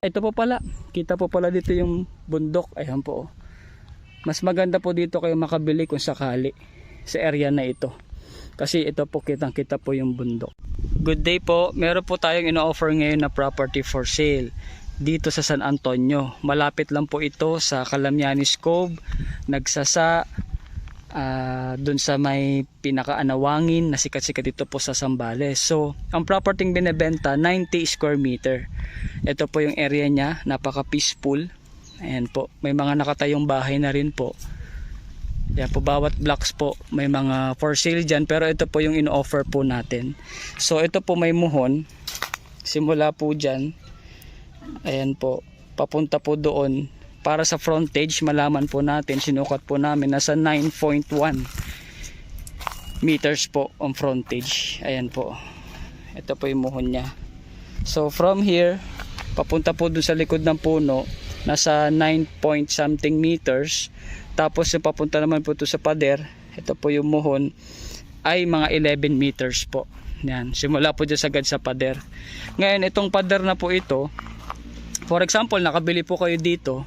ito po pala, kita po pala dito yung bundok. Ayan po. Mas maganda po dito kayo makabili kung sakali sa area na ito. Kasi ito po kitang kita po yung bundok. Good day po, meron po tayong ino-offer ngayon na property for sale dito sa San Antonio. Malapit lang po ito sa Calamianes Cove, Nagsasa, dun sa may pinakaanawangin na sikat-sikat dito po sa Zambales. So ang property binebenta 90 square meter. Ito po yung area niya, napaka peaceful. Ayan po, may mga nakatayong bahay na rin po. Yan po, bawat blocks po may mga for sale dyan, pero ito po yung in-offer po natin. So ito po may muhon, simula po dyan, ayan po, papunta po doon. Para sa frontage, malaman po natin, sinukat po namin, nasa 9.1 meters po ang frontage. Ayan po, ito po yung muhon nya. So from here, papunta po doon sa likod ng puno, nasa 9 point something meters. Tapos yung papunta naman po ito sa pader, ito po yung muhon, ay mga 11 meters po. Yan, simula po dyan sagad sa pader. Ngayon itong pader na po ito, for example nakabili po kayo dito,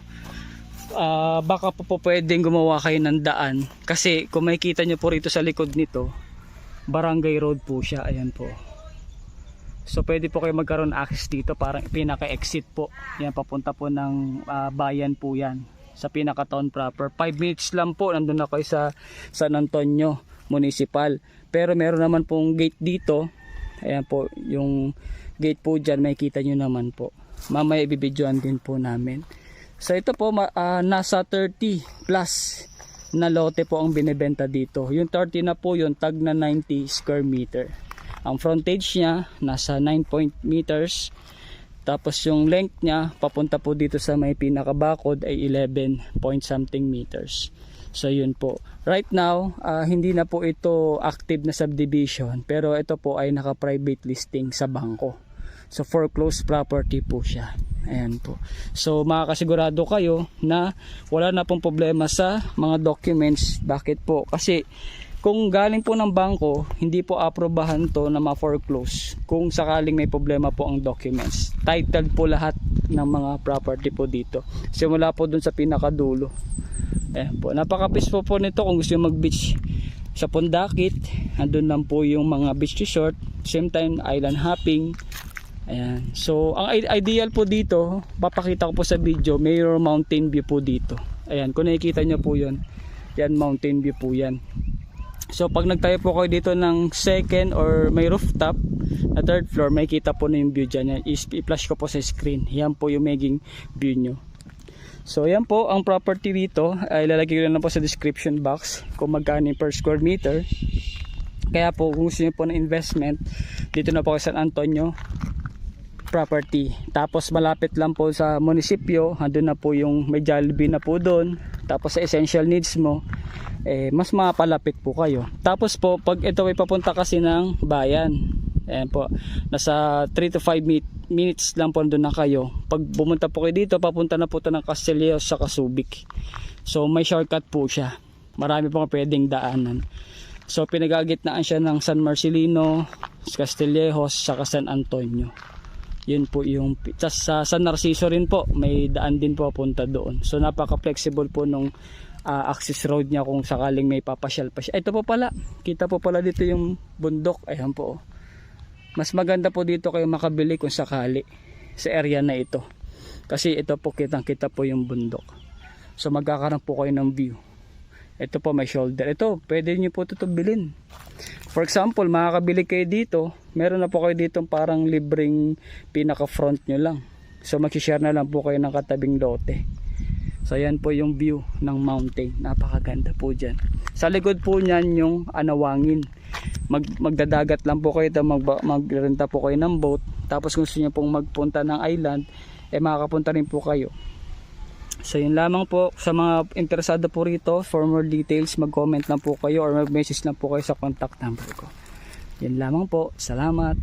baka po pwedeng gumawa kayo ng daan. Kasi kung makikita nyo po rito sa likod nito, barangay road po siya. Ayan po. So pwede po kayo magkaroon access dito, parang pinaka-exit po. Yan, papunta po ng bayan po yan. Sa pinaka-town proper. 5 minutes lang po, nandun na kayo sa San Antonio Municipal. Pero meron naman pong gate dito. Ayan po, yung gate po dyan, makikita nyo naman po. Mamaya ibibidyoan din po namin. So ito po, nasa 30 plus na lote po ang binibenta dito. Yung 30 na po yun, tag na 90 square meter. Ang frontage niya, nasa 9 meters. Tapos yung length niya papunta po dito sa may pinakabakod ay 11 point something meters. So yun po. Right now, hindi na po ito active na subdivision, pero ito po ay naka-private listing sa bangko. So foreclosed property po siya. Ayan po. So makakasigurado kayo na wala na pong problema sa mga documents. Bakit po? Kasi kung galing po ng bangko, hindi po aprobahan to na ma-foreclose kung sakaling may problema po ang documents. Titled po lahat ng mga property po dito. Simula po dun sa pinakadulo. Ayan po. Napaka-peaceful po nito kung gusto nyo mag-beach sa Pondakit. Andun lang po yung mga beach resort. Same time, island hopping. Ayan. So, ang ideal po dito, papakita ko po sa video, mayroon mountain view po dito. Ayan, kung nakikita nyo po yun, yan mountain view po yan. So pag nagtayo po kayo dito ng second or may rooftop na third floor, may kita po na yung view dyan. I-flash ko po sa screen. Yan po yung maging view nyo. So yan po ang property dito. Ilalagay ko lang po sa description box kung magkano per square meter. Kaya po kung gusto nyo po ng investment, dito na po sa San Antonio property. Tapos malapit lang po sa munisipyo, andun na po yung may Jollibee na po doon. Tapos sa essential needs mo, mas mapalapit po kayo. Tapos po pag ito ay papunta kasi ng bayan, ayan po, nasa 3 to 5 minutes lang po doon na kayo. Pag bumunta po kayo dito, papunta na po ito ng Castillejos sa Subic. So may shortcut po siya, marami pong pwedeng daanan. So pinagagitnaan siya ng San Marcelino, Castillejos, saka San Antonio. Yun po yung sa San Narciso rin po, may daan din po papunta doon. So napaka flexible po nung access road niya kung sakaling may papasyal pa siya. Ito po pala, kita po pala dito yung bundok. Ayan po. Mas maganda po dito kayo makabili kung sakali sa area na ito. Kasi ito po kitang kita po yung bundok. So magkakaroon po kayo ng view. Ito po may shoulder. Ito, pwede nyo po ito bilhin. For example, makakabili kayo dito, meron na po kayo dito parang libreng pinaka front nyo lang. So mag-share na lang po kayo ng katabing lote. So yan po yung view ng mountain. Napakaganda po dyan. Sa likod po nyan yung anawangin. Magdadagat lang po kayo, magrenta po kayo ng boat. Tapos kung gusto nyo pong magpunta ng island, makakapunta rin po kayo. So yun lamang po, sa mga interesado po rito, for more details, mag-comment lang po kayo or mag-message lang po kayo sa contact number ko. Yun lamang po, salamat.